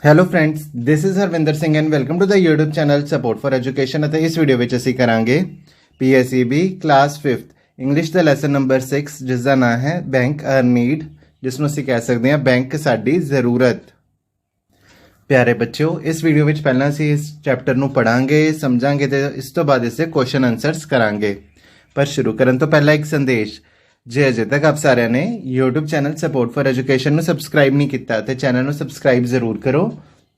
Hello friends, this is Harvinder Singh and welcome to the YouTube channel support for education. ਅਤੇ ਇਸ video ਵਿੱਚ ਅਸੀਂ ਕਰਾਂਗੇ PSEB ਕਲਾਸ 5th ਇੰਗਲਿਸ਼ ਦਾ ਲੈਸਨ ਨੰਬਰ 6 ਜਿਸ ਦਾ ਨਾਮ ਹੈ ਬੈਂਕ ਅ ਨੀਡ, ਜਿਸ ਨੂੰ ਅਸੀਂ ਕਹਿ ਸਕਦੇ ਹਾਂ ਬੈਂਕ ਸਾਡੀ ਜ਼ਰੂਰਤ। ਪਿਆਰੇ ਬੱਚਿਓ, ਇਸ ਵੀਡੀਓ ਵਿੱਚ ਪਹਿਲਾਂ ਅਸੀਂ ਇਸ ਚੈਪਟਰ ਨੂੰ ਪੜਾਂਗੇ, ਸਮਝਾਂਗੇ ਤੇ ਇਸ ਤੋਂ ਬਾਅਦ ਇਸੇ ਕੁਐਸਚਨ ਆਨਸਰਸ ਕਰਾਂਗੇ। ਪਰ ਸ਼ੁਰੂ ਕਰਨ ਤੋਂ ਪਹਿਲਾਂ ਇੱਕ ਸੰਦੇਸ਼, ਜੇ ਅਜੇ ਤੱਕ ਆਪ ਸਾਰਿਆਂ ਨੇ YouTube channel support for education ਨੂੰ ਸਬਸਕ੍ਰਾਈਬ ਨਹੀਂ ਕੀਤਾ ਤੇ ਚੈਨਲ ਨੂੰ ਸਬਸਕ੍ਰਾਈਬ ਜ਼ਰੂਰ ਕਰੋ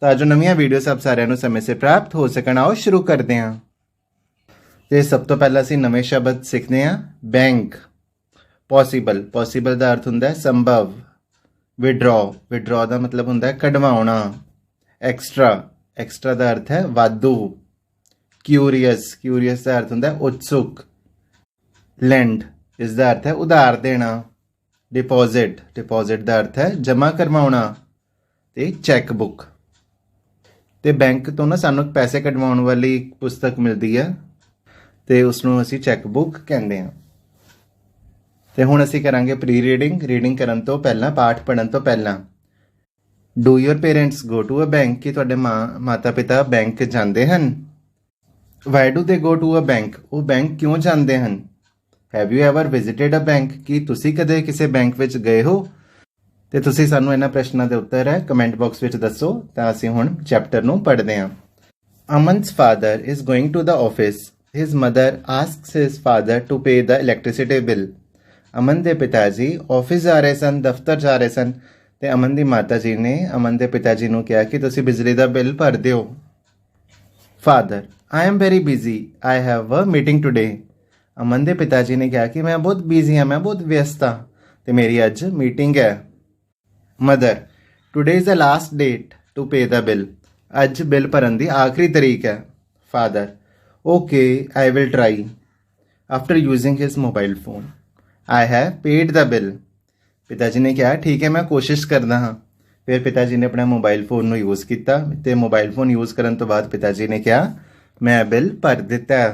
ਤਾਂ ਜੋ ਨਵੀਆਂ ਵੀਡੀਓਜ਼ ਆਪ ਸਾਰਿਆਂ ਨੂੰ ਸਮੇਂ ਸਿਰ ਪ੍ਰਾਪਤ ਹੋ ਸਕਣ। ਆਓ ਸ਼ੁਰੂ ਕਰਦੇ ਹਾਂ। ਤੇ ਸਭ ਤੋਂ ਪਹਿਲਾਂ ਅਸੀਂ ਨਵੇਂ ਸ਼ਬਦ ਸਿੱਖਦੇ ਹਾਂ। ਬੈਂਕ, ਪੋਸੀਬਲ, ਪੋਸੀਬਲ ਦਾ ਅਰਥ ਹੁੰਦਾ ਹੈ ਸੰਭਵ। ਵਿਡਰਾਅ, ਵਿਡਰਾਅ ਦਾ ਮਤਲਬ ਹੁੰਦਾ ਹੈ ਕਢਵਾਉਣਾ। ਐਕਸਟਰਾ, ਐਕਸਟਰਾ ਦਾ ਅਰਥ ਹੈ ਵਾਧੂ। ਕਿਊਰੀਅਸ, ਕਿਊਰੀਅਸ ਦਾ ਅਰਥ ਹੁੰਦਾ ਹੈ ਉਤਸੁਕ। ਲੈਂਡ, ਇਸ ਦਾ ਅਰਥ ਹੈ ਉਧਾਰ ਦੇਣਾ। ਡਿਪੋਜ਼ਿਟ, ਡਿਪੋਜ਼ਿਟ ਦਾ ਅਰਥ ਹੈ ਜਮ੍ਹਾਂ ਕਰਵਾਉਣਾ। ਤੇ ਚੈੱਕ ਬੁੱਕ, ਤੇ ਬੈਂਕ ਤੋਂ ਨਾ ਸਾਨੂੰ ਪੈਸੇ ਕਢਵਾਉਣ ਵਾਲੀ ਇੱਕ ਪੁਸਤਕ ਮਿਲਦੀ ਹੈ ਤੇ ਉਸ ਨੂੰ ਅਸੀਂ ਚੈੱਕ ਬੁੱਕ ਕਹਿੰਦੇ ਹਾਂ। ਤੇ ਹੁਣ ਅਸੀਂ ਕਰਾਂਗੇ ਪ੍ਰੀ ਰੀਡਿੰਗ। ਰੀਡਿੰਗ ਕਰਨ ਤੋਂ ਪਹਿਲਾਂ, ਪਾਠ ਪੜ੍ਹਨ ਤੋਂ ਪਹਿਲਾਂ, do your parents go to a bank? ਕਿ ਤੁਹਾਡੇ ਮਾਤਾ ਪਿਤਾ ਬੈਂਕ ਜਾਂਦੇ ਹਨ? Why do they go to a bank? ਉਹ ਬੈਂਕ ਕਿਉਂ ਜਾਂਦੇ ਹਨ? Have you ever visited a bank? ਕੀ ਤੁਸੀਂ ਕਦੇ ਕਿਸੇ ਬੈਂਕ ਵਿੱਚ ਗਏ ਹੋ? ਤੇ ਤੁਸੀਂ ਸਾਨੂੰ ਇਹਨਾਂ ਪ੍ਰਸ਼ਨਾਂ ਦੇ ਉੱਤਰ ਹੈ ਕਮੈਂਟ ਬਾਕਸ ਵਿੱਚ ਦੱਸੋ। ਤਾਂ ਅਸੀਂ ਹੁਣ ਚੈਪਟਰ ਨੂੰ ਪੜ੍ਹਦੇ ਹਾਂ। ਅਮਨ's father is going to the office. His mother asks his father to pay the electricity bill. ਅਮਨ ਦੇ ਪਿਤਾ ਜੀ ਆਫਿਸ ਜਾ ਰਹੇ ਸਨ, ਦਫ਼ਤਰ ਜਾ ਰਹੇ ਸਨ ਤੇ ਅਮਨ ਦੀ ਮਾਤਾ ਜੀ ਨੇ ਅਮਨ ਦੇ ਪਿਤਾ ਜੀ ਨੂੰ ਕਿਹਾ ਕਿ ਤੁਸੀਂ ਬਿਜਲੀ ਦਾ ਬਿੱਲ ਭਰ ਦਿਓ। Father, I am very busy. I have a meeting today. ਅਮਨ ਦੇ ਪਿਤਾ ਜੀ ਨੇ ਕਿਹਾ ਕਿ ਮੈਂ ਬਹੁਤ ਬਿਜ਼ੀ ਹਾਂ, ਮੈਂ ਬਹੁਤ ਵਿਅਸਤ ਹਾਂ ਤੇ ਮੇਰੀ ਅੱਜ ਮੀਟਿੰਗ ਹੈ। Mother, today is the last date to pay the bill. ਅੱਜ ਬਿੱਲ ਭਰਨ ਦੀ ਆਖਰੀ ਤਰੀਕ ਹੈ। Father, okay, I will try. After using his mobile phone, I have paid the bill. ਪਿਤਾ ਜੀ ਨੇ ਕਿਹਾ ਠੀਕ ਹੈ, ਮੈਂ ਕੋਸ਼ਿਸ਼ ਕਰਦਾ ਹਾਂ। ਫਿਰ ਪਿਤਾ ਜੀ ਨੇ ਆਪਣਾ ਮੋਬਾਈਲ ਫੋਨ ਨੂੰ ਯੂਜ਼ ਕੀਤਾ ਤੇ ਮੋਬਾਈਲ ਫੋਨ ਯੂਜ਼ ਕਰਨ ਤੋਂ ਬਾਅਦ ਪਿਤਾ ਜੀ ਨੇ ਕਿਹਾ ਮੈਂ ਬਿੱਲ ਭਰ ਦਿੱਤਾ।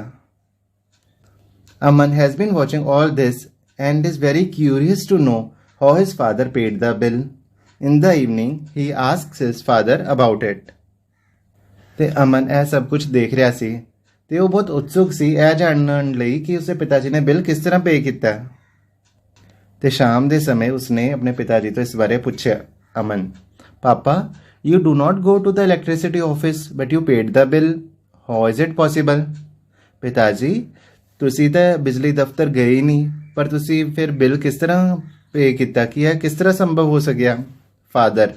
Aman has been watching all this and is very curious to know how his father paid the bill. In the evening, he asks his father about it. ਤੇ ਅਮਨ ਇਹ ਸਭ ਕੁਝ ਦੇਖ ਰਿਹਾ ਸੀ ਤੇ ਉਹ ਬਹੁਤ ਉਤਸੁਕ ਸੀ ਇਹ ਜਾਣਨ ਲਈ ਕਿ ਉਸਦੇ ਪਿਤਾ ਜੀ ਨੇ ਬਿੱਲ ਕਿਸ ਤਰ੍ਹਾਂ ਪੇ ਕੀਤਾ। ਤੇ ਸ਼ਾਮ ਦੇ ਸਮੇਂ ਉਸਨੇ ਆਪਣੇ ਪਿਤਾ ਜੀ ਤੋਂ ਇਸ ਬਾਰੇ ਪੁੱਛਿਆ। ਅਮਨ, ਪਾਪਾ, you do not go to the electricity office but you paid the bill. How is it possible? ਪਿਤਾ ਜੀ, ਤੁਸੀਂ ਤਾਂ ਬਿਜਲੀ ਦਫ਼ਤਰ ਗਏ ਨਹੀਂ ਪਰ ਤੁਸੀਂ ਫਿਰ ਬਿੱਲ ਕਿਸ ਤਰ੍ਹਾਂ ਪੇ ਕੀਤਾ? ਕਿ ਇਹ ਕਿਸ ਤਰ੍ਹਾਂ ਸੰਭਵ ਹੋ ਸਕਿਆ? Father,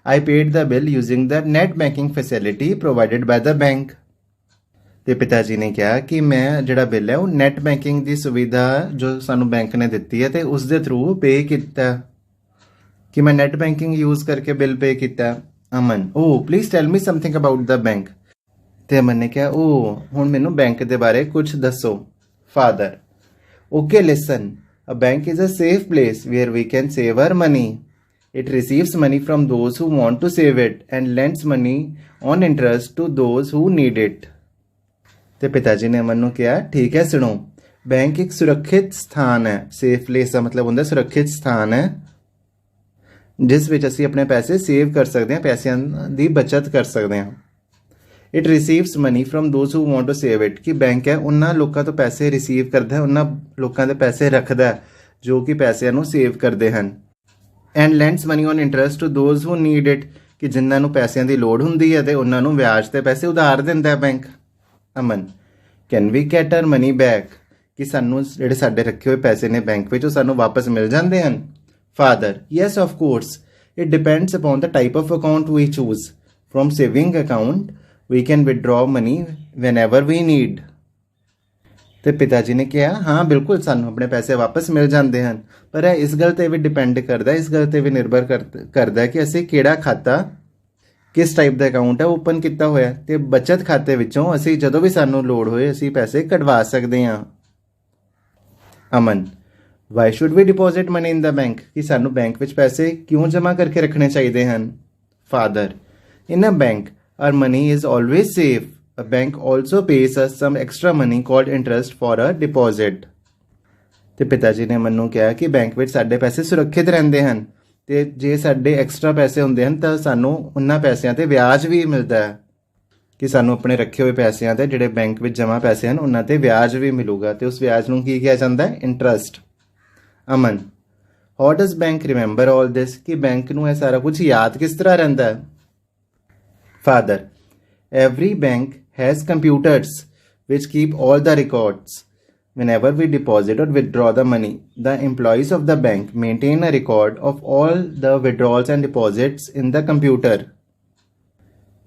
I paid the bill using the net banking facility provided by the bank. ਤੇ ਪਿਤਾ ਜੀ ਨੇ ਕਿਹਾ ਕਿ ਮੈਂ ਜਿਹੜਾ ਬਿੱਲ ਹੈ ਉਹ ਨੈਟ ਬੈਂਕਿੰਗ ਦੀ ਸੁਵਿਧਾ ਜੋ ਸਾਨੂੰ ਬੈਂਕ ਨੇ ਦਿੱਤੀ ਹੈ ਤੇ ਉਸ ਦੇ ਥਰੂ ਪੇ ਕੀਤਾ, ਕਿ ਮੈਂ ਨੈਟ ਬੈਂਕਿੰਗ ਯੂਜ਼ ਕਰਕੇ ਬਿੱਲ ਪੇ ਕੀਤਾ। Aman, oh please tell me something about the bank. ਤੇ ਅਮਨ ਨੇ ਕਿਹਾ ਉਹ ਹੁਣ ਮੈਨੂੰ ਬੈਂਕ ਦੇ ਬਾਰੇ ਕੁਝ ਦੱਸੋ। Father, okay, listen. A bank is a safe place where we can save our money. It receives money from those who want to save it and lends money on interest to those who need it. ਤੇ ਪਿਤਾ ਜੀ ਨੇ ਅਮਨ ਨੂੰ ਕਿਹਾ ਠੀਕ ਹੈ, ਸੁਣੋ, bank ਇੱਕ ਸੁਰੱਖਿਅਤ ਸਥਾਨ ਹੈ। ਸੇਫ ਪਲੇਸ ਦਾ ਮਤਲਬ ਹੁੰਦਾ ਸੁਰੱਖਿਅਤ ਸਥਾਨ ਹੈ ਜਿਸ ਵਿੱਚ ਅਸੀਂ ਆਪਣੇ ਪੈਸੇ ਸੇਵ ਕਰ ਸਕਦੇ ਹਾਂ, ਪੈਸਿਆਂ ਦੀ ਬਚਤ ਕਰ ਸਕਦੇ ਹਾਂ। It receives money from those who want to save it, ਕਿ ਬੈਂਕ ਹੈ ਉਹਨਾਂ ਲੋਕਾਂ ਤੋਂ ਪੈਸੇ ਰਿਸੀਵ ਕਰਦਾ ਹੈ, ਉਹਨਾਂ ਲੋਕਾਂ ਦੇ ਪੈਸੇ ਰੱਖਦਾ ਜੋ ਕਿ ਪੈਸਿਆਂ ਨੂੰ ਸੇਵ ਕਰਦੇ ਹਨ। And lends money on interest to those who need it, ਕਿ ਜਿਨ੍ਹਾਂ ਨੂੰ ਪੈਸਿਆਂ ਦੀ ਲੋੜ ਹੁੰਦੀ ਹੈ ਤੇ ਉਹਨਾਂ ਨੂੰ ਵਿਆਜ 'ਤੇ ਪੈਸੇ ਉਧਾਰ ਦਿੰਦਾ ਹੈ bank. Aman, can we get our money back? ਕਿ ਸਾਨੂੰ ਜਿਹੜੇ ਸਾਡੇ ਰੱਖੇ ਹੋਏ ਪੈਸੇ ਨੇ ਬੈਂਕ ਵਿੱਚ ਉਹ ਸਾਨੂੰ ਵਾਪਸ ਮਿਲ ਜਾਂਦੇ ਹਨ। Father, yes of course, it depends upon the type of account we choose. From saving account we can withdraw money whenever we need. ਤੇ ਪਿਤਾ ਜੀ ਨੇ ਕਿਹਾ ਹਾਂ ਬਿਲਕੁਲ, ਸਾਨੂੰ ਆਪਣੇ ਪੈਸੇ ਵਾਪਸ ਮਿਲ ਜਾਂਦੇ ਹਨ, ਪਰ ਇਹ ਇਸ ਗੱਲ 'ਤੇ ਵੀ ਡਿਪੈਂਡ ਕਰਦਾ, ਇਸ ਗੱਲ 'ਤੇ ਵੀ ਨਿਰਭਰ ਕਰਦਾ ਕਿ ਅਸੀਂ ਕਿਹੜਾ ਖਾਤਾ, ਕਿਸ ਟਾਈਪ ਦਾ ਅਕਾਊਂਟ ਹੈ ਓਪਨ ਕੀਤਾ ਹੋਇਆ। ਤੇ ਬਚਤ ਖਾਤੇ ਵਿੱਚੋਂ ਅਸੀਂ ਜਦੋਂ ਵੀ ਸਾਨੂੰ ਲੋੜ ਹੋਏ ਅਸੀਂ ਪੈਸੇ ਕਢਵਾ ਸਕਦੇ ਹਾਂ। Aman, why should we deposit money in the bank? ਕਿ ਸਾਨੂੰ ਬੈਂਕ ਵਿੱਚ ਪੈਸੇ ਕਿਉਂ ਜਮ੍ਹਾਂ ਕਰਕੇ ਰੱਖਣੇ ਚਾਹੀਦੇ ਹਨ? Father, in a bank our money is always safe. A bank also pays us some extra money called interest for a deposit. ਤੇ ਪਿਤਾ ਜੀ ਨੇ ਮੈਨੂੰ ਕਿਹਾ ਕਿ ਬੈਂਕ ਵਿੱਚ ਸਾਡੇ ਪੈਸੇ ਸੁਰੱਖਿਅਤ ਰਹਿੰਦੇ ਹਨ ਤੇ ਜੇ ਸਾਡੇ ਐਕਸਟਰਾ ਪੈਸੇ ਹੁੰਦੇ ਹਨ ਤਾਂ ਸਾਨੂੰ ਉਹਨਾਂ ਪੈਸਿਆਂ ਤੇ ਵਿਆਜ ਵੀ ਮਿਲਦਾ ਹੈ ਕਿ ਸਾਨੂੰ ਆਪਣੇ ਰੱਖੇ ਹੋਏ ਪੈਸਿਆਂ ਤੇ ਜਿਹੜੇ ਬੈਂਕ ਵਿੱਚ ਜਮ੍ਹਾਂ ਪੈਸੇ ਹਨ ਉਹਨਾਂ ਤੇ ਵਿਆਜ ਵੀ ਮਿਲੂਗਾ ਤੇ ਉਸ ਵਿਆਜ ਨੂੰ ਕੀ ਕਿਹਾ ਜਾਂਦਾ ਹੈ? Interest. Aman, how does bank remember all this? ਕਿ ਬੈਂਕ ਨੂੰ ਇਹ ਸਾਰਾ ਕੁਝ ਯਾਦ ਕਿਸ ਤਰ੍ਹਾਂ ਰਹਿੰਦਾ ਹੈ? Father, every bank has computers which keep all the records. Whenever we deposit or withdraw the money, the employees of the bank maintain a record of all the withdrawals and deposits in the computer.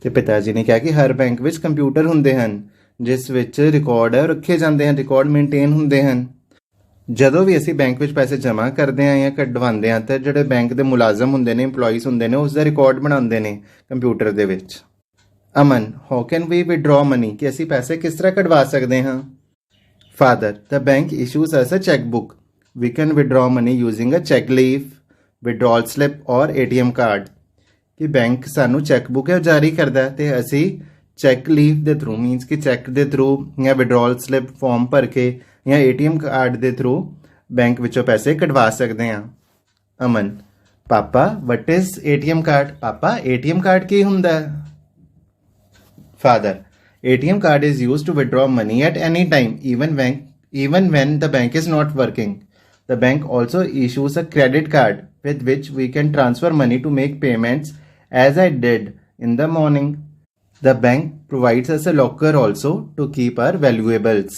ਤੇ ਪਿਤਾ ਜੀ ਨੇ ਕਿਹਾ ਕਿ ਹਰ bank ਵਿੱਚ computer ਹੁੰਦੇ ਹਨ ਜਿਸ ਵਿੱਚ ਰਿਕਾਰਡ ਰੱਖੇ ਜਾਂਦੇ ਹਨ, ਰਿਕਾਰਡ ਮੇਨਟੇਨ ਹੁੰਦੇ ਹਨ। ਜਦੋਂ ਵੀ ਅਸੀਂ ਬੈਂਕ ਵਿੱਚ ਪੈਸੇ ਜਮ੍ਹਾਂ ਕਰਦੇ ਹਾਂ ਜਾਂ ਕਢਵਾਉਂਦੇ ਹਾਂ ਤਾਂ ਜਿਹੜੇ ਬੈਂਕ ਦੇ ਮੁਲਾਜ਼ਮ ਹੁੰਦੇ ਨੇ, EMPLOYEES ਹੁੰਦੇ ਨੇ, ਉਸ ਦਾ ਰਿਕਾਰਡ ਬਣਾਉਂਦੇ ਨੇ ਕੰਪਿਊਟਰ ਦੇ ਵਿੱਚ। Aman, how can we withdraw money? ਕਿ ਅਸੀਂ ਪੈਸੇ ਕਿਸ ਤਰ੍ਹਾਂ ਕਢਵਾ ਸਕਦੇ ਹਾਂ? Father, the bank issues us a checkbook. We can withdraw money using a check leaf, withdrawal slip or ATM card. ਕਿ ਬੈਂਕ ਸਾਨੂੰ ਚੈੱਕਬੁੱਕ ਹੈ ਜਾਰੀ ਕਰਦਾ ਤੇ ਅਸੀਂ ਚੈੱਕ ਲੀਫ ਦੇ ਥਰੂ ਮੀਨਸ ਕਿ ਚੈੱਕ ਦੇ ਥਰੂ ਜਾਂ ਵਿਡਰਾਅਲ ਸਲਿਪ ਫਾਰਮ ਭਰ ਕੇ ਜਾਂ ATM ਕਾਰਡ ਦੇ ਥਰੂ ਬੈਂਕ ਵਿੱਚੋਂ ਪੈਸੇ ਕਢਵਾ ਸਕਦੇ ਹਾਂ। ਅਮਨ, ਪਾਪਾ ਵਟ ਇਜ਼ ATM ਕਾਰਡ? ਪਾਪਾ ATM ਕਾਰਡ ਕੀ ਹੁੰਦਾ ਹੈ? Father, ATM card is used to withdraw money at any time, even when the bank is not working. The bank also issues a credit card with which we can transfer money to make payments, as I did in the morning. The bank provides us a locker also to keep our valuables.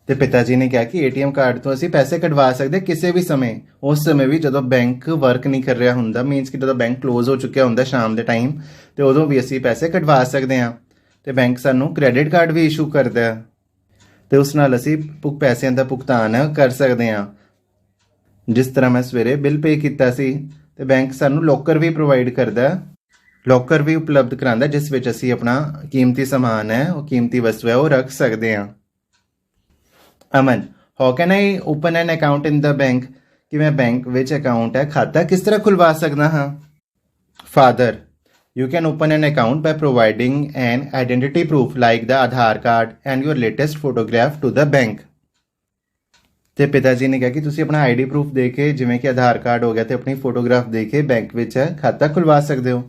ਤੇ ਪਿਤਾ ਜੀ ਨੇ ਕਿਹਾ ਕਿ ATM card ਤੋਂ ਅਸੀਂ ਪੈਸੇ ਕਢਵਾ ਸਕਦੇ ਕਿਸੇ ਵੀ ਸਮੇਂ, ਉਸ ਸਮੇਂ ਵੀ ਜਦੋਂ ਬੈਂਕ ਵਰਕ ਨਹੀਂ ਕਰ ਰਿਹਾ ਹੁੰਦਾ, ਮੀਨਸ ਕਿ ਜਦੋਂ ਬੈਂਕ ਕਲੋਜ਼ ਹੋ ਚੁੱਕਿਆ ਹੁੰਦਾ ਸ਼ਾਮ ਦੇ ਟਾਈਮ, ਤੇ ਉਦੋਂ ਵੀ ਅਸੀਂ ਪੈਸੇ ਕਢਵਾ ਸਕਦੇ ਹਾਂ। ਤੇ ਬੈਂਕ ਸਾਨੂੰ ਕ੍ਰੈਡਿਟ ਕਾਰਡ ਵੀ ਇਸ਼ੂ ਕਰਦਾ ਹੈ ਤੇ ਉਸ ਨਾਲ ਅਸੀਂ ਪੈਸਿਆਂ ਦਾ ਭੁਗਤਾਨ ਕਰ ਸਕਦੇ ਹਾਂ। ਜਿਸ ਤਰ੍ਹਾਂ ਮੈਂ ਸਵੇਰੇ ਬਿੱਲ ਪੇ ਕੀਤਾ ਸੀ ਤੇ ਬੈਂਕ ਸਾਨੂੰ ਲੋਕਰ ਵੀ ਪ੍ਰੋਵਾਈਡ ਕਰਦਾ, ਲੋਕਰ ਵੀ ਉਪਲਬਧ ਕਰਾਉਂਦਾ ਜਿਸ ਵਿੱਚ ਅਸੀਂ ਆਪਣਾ ਕੀਮਤੀ ਸਮਾਨ ਹੈ, ਉਹ ਕੀਮਤੀ ਵਸਤੂ ਹੈ, ਉਹ ਰੱਖ ਸਕਦੇ ਹਾਂ। Aman, how can I open an account in the bank? ਕਿ ਮੈਂ ਬੈਂਕ ਵਿੱਚ ਅਕਾਊਂਟ ਹੈ, ਖਾਤਾ ਕਿਸ ਤਰ੍ਹਾਂ ਖੁਲਵਾ ਸਕਦਾ ਹਾਂ? Father, you can open an account by providing an identity proof like the Aadhaar card and your latest photograph to the bank. ਤੇ ਪਿਤਾ ਜੀ ਨੇ ਕਿਹਾ ਕਿ ਤੁਸੀਂ ਆਪਣਾ ID ਪ੍ਰੂਫ ਦੇ ਕੇ, ਜਿਵੇਂ ਕਿ ਆਧਾਰ ਕਾਰਡ ਹੋ ਗਿਆ, ਤੇ ਆਪਣੀ ਫੋਟੋਗ੍ਰਾਫ ਦੇ ਕੇ ਬੈਂਕ ਵਿੱਚ ਖਾਤਾ ਖੁਲਵਾ ਸਕਦੇ ਹੋ।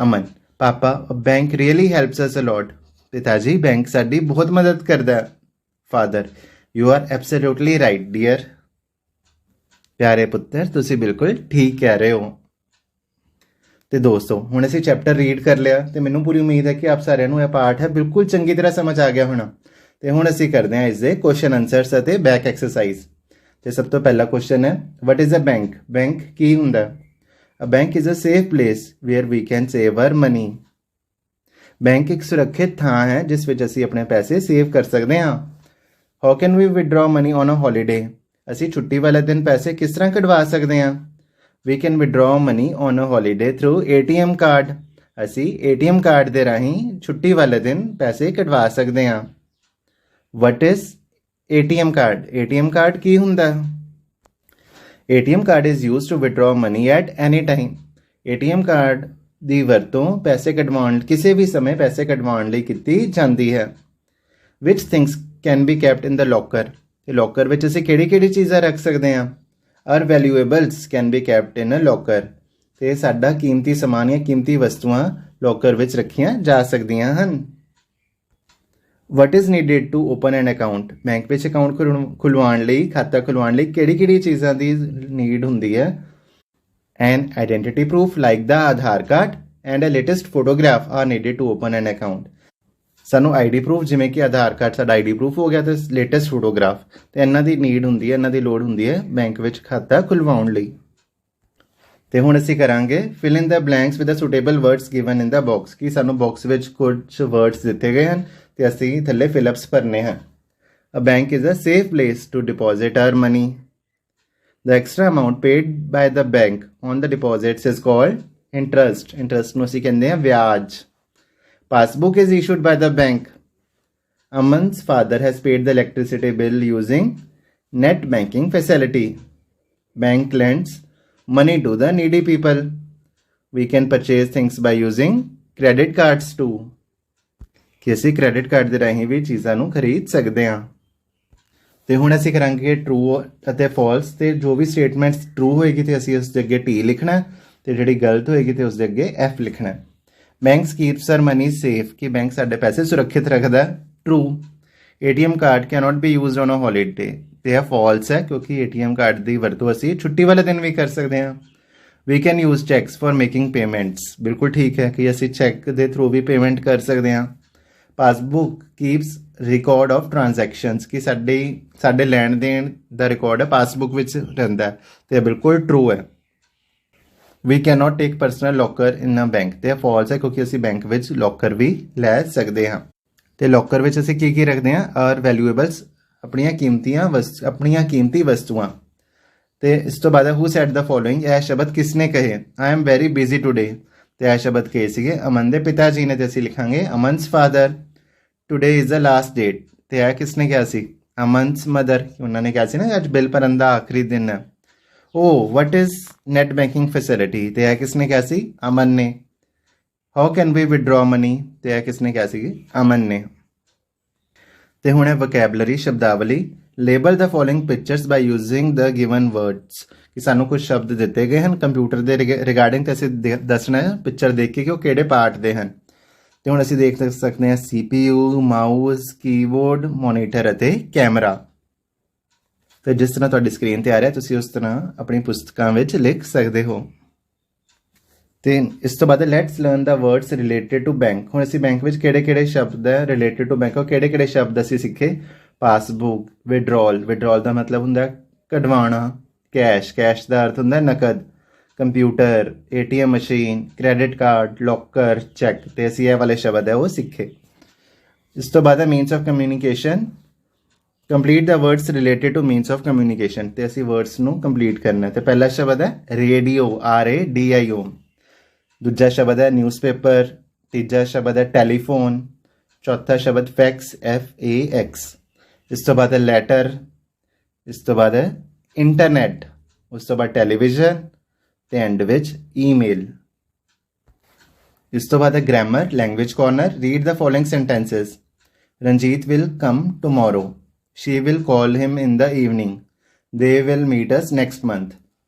Aman, papa bank really helps us a lot. ਪਿਤਾ ਜੀ, ਬੈਂਕ ਸਾਡੀ ਬਹੁਤ ਮਦਦ ਕਰਦਾ ਹੈ। Father, you are absolutely right dear. ਪਿਆਰੇ ਪੁੱਤਰ, ਤੁਸੀਂ ਬਿਲਕੁਲ ਠੀਕ ਕਹਿ ਰਹੇ ਹੋ। ਤੇ ਦੋਸਤੋ, ਹੁਣ ਅਸੀਂ ਚੈਪਟਰ ਰੀਡ ਕਰ ਲਿਆ ਤੇ ਮੈਨੂੰ ਪੂਰੀ ਉਮੀਦ ਹੈ ਕਿ ਆਪ ਸਾਰਿਆਂ ਨੂੰ ਇਹ ਪਾਠ ਹੈ ਬਿਲਕੁਲ ਚੰਗੀ ਤਰ੍ਹਾਂ ਸਮਝ ਆ ਗਿਆ ਹੋਣਾ। ਤੇ ਹੁਣ ਅਸੀਂ ਕਰਦੇ ਹਾਂ ਇਸ ਦੇ ਕੁਐਸਚਨ ਆਨਸਰਸ ਅਤੇ ਬੈਕ ਐਕਸਰਸਾਈਜ਼। ਤੇ ਸਭ ਤੋਂ ਪਹਿਲਾ ਕੁਐਸਚਨ ਹੈ, what is a bank? Bank ਕੀ ਹੁੰਦਾ? A bank is a safe place where we can save our money. Bank ਇੱਕ ਸੁਰੱਖਿਅਤ ਥਾਂ ਹੈ ਜਿਸ ਵਿੱਚ ਅਸੀਂ ਆਪਣੇ ਪੈਸੇ ਸੇਵ ਕਰ ਸਕਦੇ ਹਾਂ। How can we withdraw money on a holiday? ਅਸੀਂ ਛੁੱਟੀ ਵਾਲੇ ਦਿਨ ਪੈਸੇ ਕਿਸ ਤਰ੍ਹਾਂ ਕਢਵਾ ਸਕਦੇ ਹਾਂ? We can withdraw money on a holiday through ATM card. ਅਸੀਂ ATM ਕਾਰਡ ਦੇ ਰਾਹੀਂ ਛੁੱਟੀ ਵਾਲੇ ਦਿਨ ਪੈਸੇ ਕਢਵਾ ਸਕਦੇ ਹਾਂ। What is ATM card? ATM card ਕੀ ਹੁੰਦਾ? ATM card is used to withdraw money at any time. ATM card ਦੀ ਵਰਤੋਂ ਪੈਸੇ ਕਢਵਾਉਣ, ਕਿਸੇ ਵੀ ਸਮੇਂ ਪੈਸੇ ਕਢਵਾਉਣ ਲਈ ਕੀਤੀ ਜਾਂਦੀ ਹੈ। Which things can be kept in the locker? ਤੇ ਲੋਕਰ ਵਿੱਚ ਅਸੀਂ ਕਿਹੜੀ ਚੀਜ਼ਾਂ ਰੱਖ ਸਕਦੇ ਹਾਂ? Our valuables can be kept in a locker. ਤੇ ਸਾਡਾ ਕੀਮਤੀ ਸਮਾਨ ਜਾਂ ਕੀਮਤੀ ਵਸਤੂਆਂ ਲੋਕਰ ਵਿੱਚ ਰੱਖੀਆਂ ਜਾ ਸਕਦੀਆਂ ਹਨ। What is needed to open an account? Bank ਵਿੱਚ ਅਕਾਊਂਟ ਖੁਲਵਾਉਣ ਲਈ, ਖਾਤਾ ਖੁਲਵਾਉਣ ਲਈ ਕਿਹੜੀ ਚੀਜ਼ਾਂ ਦੀ ਨੀਡ ਹੁੰਦੀ ਹੈ? An identity proof like the Aadhaar card and a latest photograph are needed to open an account. ਸਾਨੂੰ ID ਪ੍ਰੂਫ, ਜਿਵੇਂ ਕਿ ਆਧਾਰ ਕਾਰਡ ਸਾਡਾ ID ਪ੍ਰੂਫ ਹੋ ਗਿਆ, ਤੇ ਲੇਟੈਸਟ ਫੋਟੋਗ੍ਰਾਫ, ਤੇ ਇਹਨਾਂ ਦੀ ਨੀਡ ਹੁੰਦੀ ਹੈ, ਇਹਨਾਂ ਦੀ ਲੋੜ ਹੁੰਦੀ ਹੈ ਬੈਂਕ ਵਿੱਚ ਖਾਤਾ ਖੁਲਵਾਉਣ ਲਈ। ਤੇ ਹੁਣ ਅਸੀਂ ਕਰਾਂਗੇ fill in the blanks with the suitable words given in the box. ਕਿ ਸਾਨੂੰ ਬਾਕਸ ਵਿੱਚ ਕੁਝ ਵਰਡਸ ਦਿੱਤੇ ਗਏ ਹਨ ਤੇ ਅਸੀਂ ਥੱਲੇ ਫਿਲਅਪਸ ਭਰਨੇ ਹਨ। A bank is a safe place to deposit our money. The extra amount paid by the bank on the deposits is called interest. Interest ਨੂੰ ਅਸੀਂ ਕਹਿੰਦੇ ਹਾਂ ਵਿਆਜ। Passbook is issued by the bank. Aman's father has paid the electricity bill using net banking facility. Bank lends money to the needy people. We can purchase things by using credit cards too. ਕਿ ਅਸੀਂ credit card ਦੇ ਰਾਹੀਂ ਵੀ ਚੀਜ਼ਾਂ ਨੂੰ ਖਰੀਦ ਸਕਦੇ ਹਾਂ। ਤੇ ਹੁਣ ਅਸੀਂ ਕਰਾਂਗੇ ਟਰੂ ਅਤੇ ਫਾਲਸ ਤੇ ਜੋ ਵੀ ਸਟੇਟਮੈਂਟਸ ਟਰੂ ਹੋਏਗੀ ਤੇ ਅਸੀਂ ਉਸ ਦੇ ਅੱਗੇ ਟੀ ਲਿਖਣਾ ਤੇ ਜਿਹੜੀ ਗਲਤ ਹੋਏਗੀ ਤੇ ਉਸ ਦੇ ਅੱਗੇ ਐਫ ਲਿਖਣਾ। Banks keeps our money safe ਕਿ ਬੈਂਕ ਸਾਡੇ ਪੈਸੇ ਸੁਰੱਖਿਅਤ ਰੱਖਦਾ, true. ATM card cannot be used on a holiday ਤੇ ਇਹ ਫਾਲਸ ਹੈ ਕਿਉਂਕਿ ਏਟੀਐਮ ਕਾਰਡ ਦੀ ਵਰਤੋਂ ਅਸੀਂ ਛੁੱਟੀ ਵਾਲੇ ਦਿਨ ਵੀ ਕਰ ਸਕਦੇ ਹਾਂ। We can use cheques for making payments, ਬਿਲਕੁਲ ਠੀਕ ਹੈ ਕਿ ਅਸੀਂ ਚੈੱਕ ਦੇ ਥਰੂ ਵੀ ਪੇਮੈਂਟ ਕਰ ਸਕਦੇ ਹਾਂ। Passbook keeps record of transactions ਕਿ ਸਾਡੇ ਲੈਣ ਦੇਣ ਦਾ ਰਿਕਾਰਡ ਹੈ ਪਾਸਬੁੱਕ ਵਿੱਚ ਰਹਿੰਦਾ ਹੈ ਤੇ ਇਹ ਬਿਲਕੁਲ ਟਰੂ ਹੈ। We can not take personal locker in a bank ਤੇ ਇਹ ਫਾਲਸ ਹੈ ਕਿਉਂਕਿ ਅਸੀਂ ਬੈਂਕ ਵਿੱਚ ਲੋਕਰ ਵੀ ਲੈ ਸਕਦੇ ਹਾਂ। ਤੇ ਲੋਕਰ ਵਿੱਚ ਅਸੀਂ ਕੀ ਰੱਖਦੇ ਹਾਂ? ਆਰ ਵੈਲਿਊਏਬਲਸ, ਆਪਣੀਆਂ ਕੀਮਤੀ ਵਸਤੂਆਂ। ਤੇ ਇਸ ਤੋਂ ਬਾਅਦ ਹੂ ਸੈਡ ਦਾ ਫੋਲੋਇੰਗ, ਇਹ ਸ਼ਬਦ ਕਿਸਨੇ ਕਹੇ? I am very busy today ਤੇ ਇਹ ਸ਼ਬਦ ਕਹੇ ਸੀਗੇ ਅਮਨ ਦੇ ਪਿਤਾ ਜੀ ਨੇ ਤੇ ਅਸੀਂ ਲਿਖਾਂਗੇ Aman's father. Today is the last date ਤੇ ਇਹ ਕਿਸਨੇ ਕਿਹਾ ਸੀ? ਅਮਨਸ ਮਦਰ, ਉਹਨਾਂ ਨੇ ਕਿਹਾ ਸੀ ਨਾ ਅੱਜ ਬਿੱਲ ਭਰਨ ਦਾ ਆਖਰੀ ਦਿਨ ਹੈ। Oh what is net banking facility ਤੇ ਇਹ ਕਿਸਨੇ ਕਿਹਾ ਸੀ? ਅਮਨ ਨੇ। How can we withdraw money ਤੇ ਇਹ ਕਿਸਨੇ ਕਿਹਾ ਸੀ? ਅਮਨ ਨੇ। ਤੇ ਹੁਣ ਹੈ ਵੋਕੈਬਲਰੀ, ਸ਼ਬਦਾਵਲੀ। Label the following pictures by using the given words ਕਿ ਸਾਨੂੰ ਕੁਝ ਸ਼ਬਦ ਦਿੱਤੇ ਗਏ ਹਨ ਕੰਪਿਊਟਰ ਦੇ ਰਿਗਾਰਡਿੰਗ ਤੇ ਅਸੀਂ ਦੱਸਣਾ ਹੈ ਪਿਕਚਰ ਦੇਖ ਕੇ ਕਿ ਉਹ ਕਿਹੜੇ ਪਾਰਟ ਦੇ ਹਨ। ਤੇ ਹੁਣ ਅਸੀਂ ਦੇਖ ਸਕਦੇ ਹਾਂ CPU, ਮਾਊਸ, ਕੀਬੋਰਡ, ਮੋਨੀਟਰ ਅਤੇ ਕੈਮਰਾ। ਤੇ ਜਿਸ ਤਰ੍ਹਾਂ ਤੁਹਾਡੀ ਸਕਰੀਨ ਤੇ ਆ ਰਿਹਾ ਤੁਸੀਂ ਉਸ ਤਰ੍ਹਾਂ ਆਪਣੀ ਪੁਸਤਕਾਂ ਵਿੱਚ ਲਿਖ ਸਕਦੇ ਹੋ। ਤੇ ਇਸ ਤੋਂ ਬਾਅਦ let's learn the words related to bank. ਹੁਣ ਅਸੀਂ ਬੈਂਕ ਵਿੱਚ ਕਿਹੜੇ ਸ਼ਬਦ ਹੈ ਰਿਲੇਟਡ ਟੂ ਬੈਂਕ, ਕਿਹੜੇ ਸ਼ਬਦ ਅਸੀਂ ਸਿੱਖੇ? ਪਾਸਬੁੱਕ, ਵਿਡਰੋਲ ਦਾ ਮਤਲਬ ਹੁੰਦਾ ਕਢਵਾਉਣਾ, ਕੈਸ਼ ਦਾ ਅਰਥ ਹੁੰਦਾ ਨਕਦ, computer, ATM machine, credit card, locker, check ਤੇ ਅਸੀਂ ਇਹ ਵਾਲੇ ਸ਼ਬਦ ਹੈ ਉਹ ਸਿੱਖੇ। ਇਸ ਤੋਂ ਬਾਅਦ ਹੈ means of communication. Complete the words related to means of communication ਤੇ ਅਸੀਂ ਵਰਡਸ ਨੂੰ ਕੰਪਲੀਟ ਕਰਨਾ ਤੇ ਪਹਿਲਾ ਸ਼ਬਦ ਹੈ ਰੇਡੀਓ, RADIO। ਦੂਜਾ ਸ਼ਬਦ ਹੈ ਨਿਊਜ਼ਪੇਪਰ, ਤੀਜਾ ਸ਼ਬਦ ਹੈ ਟੈਲੀਫੋਨ, ਚੌਥਾ ਸ਼ਬਦ ਫੈਕਸ, FAX। ਇਸ ਤੋਂ ਬਾਅਦ ਹੈ ਲੈਟਰ, ਇਸ ਤੋਂ ਬਾਅਦ ਹੈ ਇੰਟਰਨੈਟ, ਉਸ ਤੋਂ ਬਾਅਦ ਟੈਲੀਵਿਜ਼ਨ ਤੇ ਐਂਡ ਵਿੱਚ ਈਮੇਲ। ਇਸ ਤੋਂ ਬਾਅਦ ਹੈ grammar, language corner. Read the following sentences. Ranjit will come tomorrow, she will call him in the evening, they will meet us next month.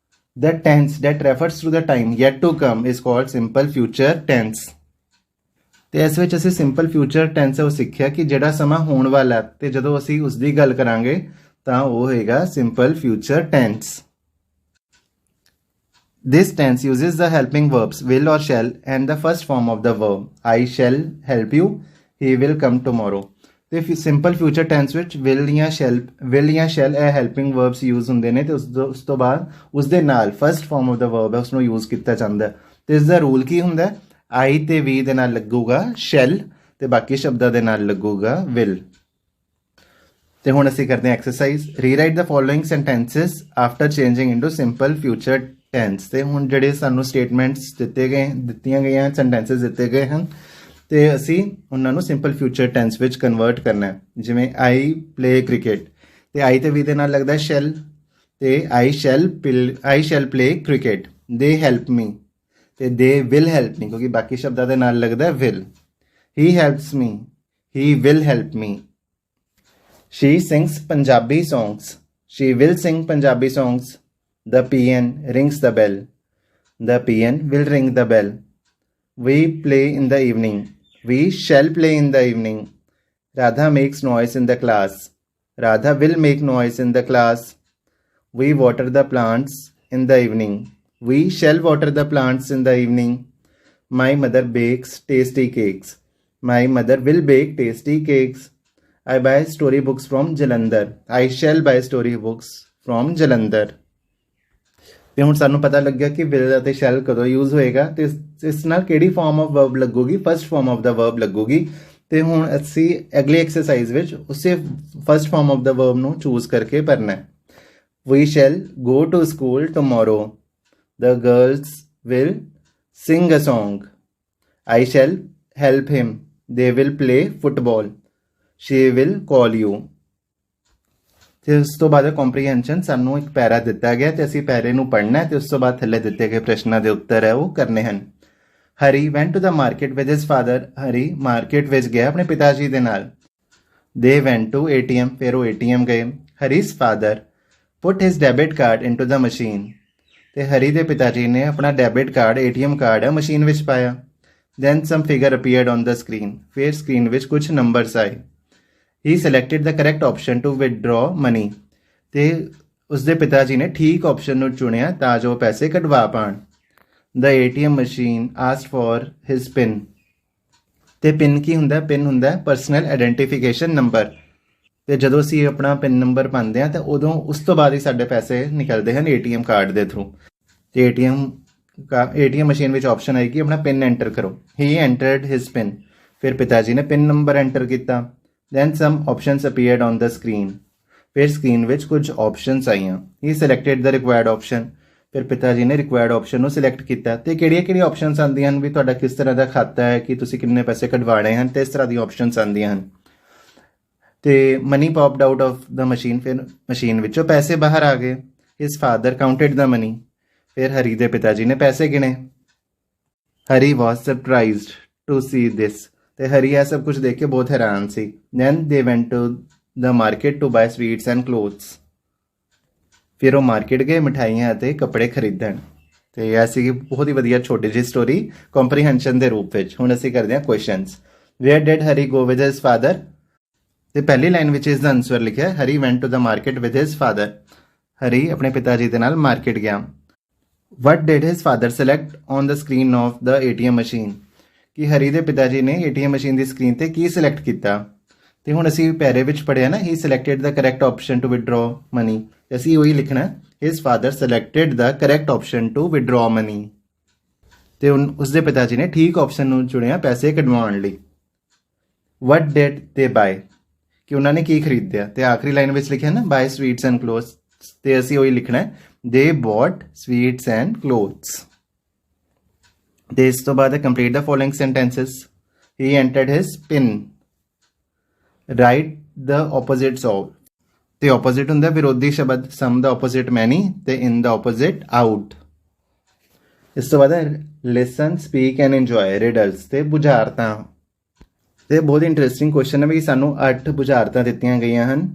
The tense that refers to the time yet to come is called simple future tense. ਤੇ ਇਸ ਵਿੱਚ ਅਸੀਂ simple future tens ਉਹ ਸਿੱਖਿਆ ਕਿ ਜਿਹੜਾ ਸਮਾਂ ਹੋਣ ਵਾਲਾ ਤੇ ਜਦੋਂ ਅਸੀਂ ਉਸ ਦੀ ਗੱਲ ਕਰਾਂਗੇ ਤਾਂ ਉਹ ਹੋਏਗਾ simple future tense. This tense uses the helping verbs will or shall and the first form of the verb. I shall help you, he will come tomorrow. ਤੇ ਸਿੰਪਲ ਫਿਊਚਰ ਟੈਂਸ ਵਿੱਚ will ਜਾਂ shall ਇਹ helping verbs use ਹੁੰਦੇ ਨੇ ਤੇ ਉਸ ਤੋਂ ਬਾਅਦ ਉਸ ਦੇ ਨਾਲ first form of the verb ਹੈ ਉਸਨੂੰ ਯੂਜ਼ ਕੀਤਾ ਜਾਂਦਾ ਤੇ ਇਸ ਦਾ ਰੂਲ ਕੀ ਹੁੰਦਾ? I ਤੇ ਵੀ ਦੇ ਨਾਲ ਲੱਗੂਗਾ shall ਤੇ ਬਾਕੀ ਸ਼ਬਦਾਂ ਦੇ ਨਾਲ ਲੱਗੂਗਾ will। ਤੇ ਹੁਣ ਅਸੀਂ ਕਰਦੇ ਹਾਂ exercise. Rewrite the following sentences after changing into simple future tense. ਤੇ ਹੁਣ ਜਿਹੜੇ ਸਾਨੂੰ ਸਟੇਟਮੈਂਟਸ ਦਿੱਤੀਆਂ ਗਈਆਂ ਸੈਂਟੈਂਸਸ ਦਿੱਤੇ ਗਏ ਹਨ ਤੇ ਅਸੀਂ ਉਹਨਾਂ ਨੂੰ ਸਿੰਪਲ ਫਿਊਚਰ ਟੈਂਸ ਵਿੱਚ ਕਨਵਰਟ ਕਰਨਾ ਹੈ। ਜਿਵੇਂ ਆਈ ਪਲੇ ਕ੍ਰਿਕਟ ਤੇ ਆਈ ਤੇ ਵੀ ਦੇ ਨਾਲ ਲੱਗਦਾ ਸ਼ੈਲ ਤੇ ਆਈ ਸ਼ੈਲ ਪਲੇ ਕ੍ਰਿਕਟ। ਦੇ ਹੈਲਪ ਮੀ ਤੇ ਦੇ ਵਿਲ ਹੈਲਪ ਮੀ ਕਿਉਂਕਿ ਬਾਕੀ ਸ਼ਬਦਾਂ ਦੇ ਨਾਲ ਲੱਗਦਾ will. He helps me, he will help me. She sings Punjabi songs, she will sing Punjabi songs. The PN rings the bell, the PN will ring the bell. We play in the evening, we shall play in the evening. Radha makes noise in the class, Radha will make noise in the class. We water the plants in the evening, we shall water the plants in the evening. My mother bakes tasty cakes, my mother will bake tasty cakes. I buy storybooks from Jalandhar, I shall buy storybooks from Jalandhar. ਤੇ ਹੁਣ ਸਾਨੂੰ ਪਤਾ ਲੱਗਿਆ ਕਿ will ਅਤੇ shell ਕਦੋਂ use ਹੋਏਗਾ ਤੇ ਇਸ ਨਾਲ ਕਿਹੜੀ ਫਾਰਮ ਆਫ ਵਰਬ ਲੱਗੂਗੀ? First form of the verb ਲੱਗੂਗੀ। ਤੇ ਹੁਣ ਅਸੀਂ ਅਗਲੀ ਐਕਸਰਸਾਈਜ਼ ਵਿੱਚ ਉਸੇ first form of the verb ਨੂੰ ਚੂਜ਼ ਕਰਕੇ ਭਰਨਾ ਹੈ। We shall go to school tomorrow, the girls will sing a song. I shall help him, they will play football. She will call you. ਤੇ ਉਸ ਤੋਂ ਬਾਅਦ ਕੰਪਰੀਹੈਂਸ਼ਨ। ਸਾਨੂੰ ਇੱਕ ਪੈਰਾ ਦਿੱਤਾ ਗਿਆ ਤੇ ਅਸੀਂ ਪੈਰੇ ਨੂੰ ਪੜ੍ਹਨਾ ਹੈ ਤੇ ਉਸ ਤੋਂ ਬਾਅਦ ਥੱਲੇ ਦਿੱਤੇ ਗਏ ਪ੍ਰਸ਼ਨਾਂ ਦੇ ਉੱਤਰ ਹੈ ਉਹ ਕਰਨੇ ਹਨ। Hari went to the market with his father, Hari market ਵਿੱਚ ਗਿਆ ਆਪਣੇ ਪਿਤਾ ਜੀ ਦੇ ਨਾਲ। ਦੇ ਵੈਂਟ ਟੂ ATM, ਫਿਰ ਉਹ ATM ਗਏ। Hari's father put his debit card into the machine. ਤੇ ਹਰੀ ਦੇ ਪਿਤਾ ਜੀ ਨੇ ਆਪਣਾ ਡੈਬਿਟ ਕਾਰਡ ATM ਕਾਰਡ ਹੈ ਮਸ਼ੀਨ ਵਿੱਚ ਪਾਇਆ. Then some figure appeared on the screen. ਫਿਰ ਸਕਰੀਨ ਵਿੱਚ ਕੁਝ ਨੰਬਰਸ ਆਏ. He selected the correct option to withdraw money. ਤੇ ਉਸਦੇ ਪਿਤਾ ਜੀ ਨੇ ਠੀਕ ਆਪਸ਼ਨ ਨੂੰ ਚੁਣਿਆ ਤਾਂ ਜੋ ਪੈਸੇ ਕਢਵਾ ਪਾਣ. The ATM machine asked for his PIN. ਤੇ ਪਿਨ ਕੀ ਹੁੰਦਾ? ਪਿਨ ਹੁੰਦਾ ਪਰਸਨਲ ਆਇਡੈਂਟੀਫਿਕੇਸ਼ਨ ਨੰਬਰ. ਤੇ ਜਦੋਂ ਅਸੀਂ ਆਪਣਾ ਪਿਨ ਨੰਬਰ ਪਾਉਂਦੇ ਹਾਂ ਤਾਂ ਉਦੋਂ ਉਸ ਤੋਂ ਬਾਅਦ ਹੀ ਸਾਡੇ ਪੈਸੇ ਨਿਕਲਦੇ ਹਨ ATM ਕਾਰਡ ਦੇ ਥਰੂ. ਤੇ ATM ਮਸ਼ੀਨ ਵਿੱਚ ਆਪਸ਼ਨ ਆਈ ਕਿ ਆਪਣਾ ਪਿਨ ਐਂਟਰ ਕਰੋ. He entered his PIN. ਫਿਰ ਪਿਤਾ ਜੀ ਨੇ ਪਿਨ ਨੰਬਰ ਐਂਟਰ ਕੀਤਾ. Then some options appeared on the screen. ਫਿਰ ਸਕਰੀਨ ਵਿੱਚ ਕੁਝ ਆਪਸ਼ਨਸ ਆਈਆਂ. He selected the required option. ਫਿਰ ਪਿਤਾ ਜੀ ਨੇ ਰਿਕੁਆਇਰਡ ਆਪਸ਼ਨ ਨੂੰ ਸਿਲੈਕਟ ਕੀਤਾ. ਤੇ ਕਿਹੜੀਆਂ ਆਪਸ਼ਨਸ ਆਉਂਦੀਆਂ ਹਨ ਵੀ ਤੁਹਾਡਾ ਕਿਸ ਤਰ੍ਹਾਂ ਦਾ ਖਾਤਾ ਹੈ, ਕਿ ਤੁਸੀਂ ਕਿੰਨੇ ਪੈਸੇ ਕਢਵਾਣੇ ਹਨ, ਤੇ ਇਸ ਤਰ੍ਹਾਂ ਦੀਆਂ ਆਪਸ਼ਨਸ ਆਉਂਦੀਆਂ ਹਨ. ਤੇ money popped out of the machine. ਫਿਰ ਮਸ਼ੀਨ ਵਿੱਚੋਂ ਪੈਸੇ ਬਾਹਰ ਆ ਗਏ. His father counted the money. ਫਿਰ ਹਰੀ ਦੇ ਪਿਤਾ ਜੀ ਨੇ ਪੈਸੇ ਗਿਣੇ. Hari was surprised to see this. ਤੇ ਹਰੀ ਇਹ ਸਭ ਕੁਝ ਦੇਖ ਕੇ ਬਹੁਤ ਹੈਰਾਨ ਸੀ. Then they went to the market to buy sweets and clothes. ਫਿਰ ਉਹ ਮਾਰਕੀਟ ਗਏ ਮਿਠਾਈਆਂ ਅਤੇ ਕੱਪੜੇ ਖਰੀਦਣ. ਤੇ ਇਹ ਸੀਗੀ ਬਹੁਤ ਹੀ ਵਧੀਆ ਛੋਟੀ ਜਿਹੀ ਸਟੋਰੀ ਕੰਪਰੀਹੈਂਸ਼ਨ ਦੇ ਰੂਪ ਵਿੱਚ. ਹੁਣ ਅਸੀਂ ਕਰਦੇ ਹਾਂ questions. Where did Hari go with his father? ਤੇ ਪਹਿਲੀ ਲਾਈਨ ਵਿੱਚ ਇਸ ਦਾ ਆਨਸਰ ਲਿਖਿਆ Hari went to the market with his father. Hari ਆਪਣੇ ਪਿਤਾ ਜੀ ਦੇ ਨਾਲ ਮਾਰਕੀਟ ਗਿਆ. What did his father select on the screen of the ATM machine? ਕਿ ਹਰੀ ਦੇ ਪਿਤਾ ਜੀ ਨੇ ATM ਮਸ਼ੀਨ ਦੀ ਸਕਰੀਨ ਤੇ ਕੀ ਸਿਲੈਕਟ ਕੀਤਾ? ਤੇ ਹੁਣ ਅਸੀਂ ਪੈਰੇ ਵਿੱਚ ਪੜ੍ਹਿਆ ਨਾ ਹੀ selected the correct option to withdraw money. ਅਸੀਂ ਉਹੀ ਲਿਖਣਾ his father selected the correct option to withdraw money. ਤੇ ਉਸਦੇ ਪਿਤਾ ਜੀ ਨੇ ਠੀਕ ਆਪਸ਼ਨ ਨੂੰ ਚੁਣਿਆ ਪੈਸੇ ਕਢਵਾਉਣ ਲਈ. ਵਟ ਡਿਡ ਦੇ ਬਾਏ? ਕਿ ਉਹਨਾਂ ਨੇ ਕੀ ਖਰੀਦਿਆ? ਤੇ ਆਖਰੀ ਲਾਈਨ ਵਿੱਚ ਲਿਖਿਆ ਨਾ ਬਾਏ ਸਵੀਟਸ ਐਂਡ ਕਲੋਥਸ. ਤੇ ਅਸੀਂ ਉਹੀ ਲਿਖਣਾ ਦੇ ਬੌਟ ਸਵੀਟਸ ਐਂਡ ਕਲੋਥਸ. ਤੇ ਇਸ ਤੋਂ ਬਾਅਦ complete the following sentences. He entered his PIN. Write the opposites of. ਤੇ ਆਪੋਜ਼ਿਟ ਹੁੰਦਾ ਵਿਰੋਧੀ ਸ਼ਬਦ. ਸਮ ਦਾ ਆਪੋਜ਼ਿਟ ਮੈਨੀ ਤੇ ਇਨ ਦਾ ਆਪੋਜ਼ਿਟ ਆਊਟ. ਇਸ ਤੋਂ ਬਾਅਦ ਲਿਸਨ ਸਪੀਕ ਐਂਡ ਇੰਜੋਏ ਰਿਡਲਸ ਤੇ ਬੁਝਾਰਤਾਂ. ਤੇ ਬਹੁਤ ਇੰਟਰਸਟਿੰਗ ਕੁਐਸਚਨ ਹੈ ਵੀ ਸਾਨੂੰ 8 ਬੁਝਾਰਤਾਂ ਦਿੱਤੀਆਂ ਗਈਆਂ ਹਨ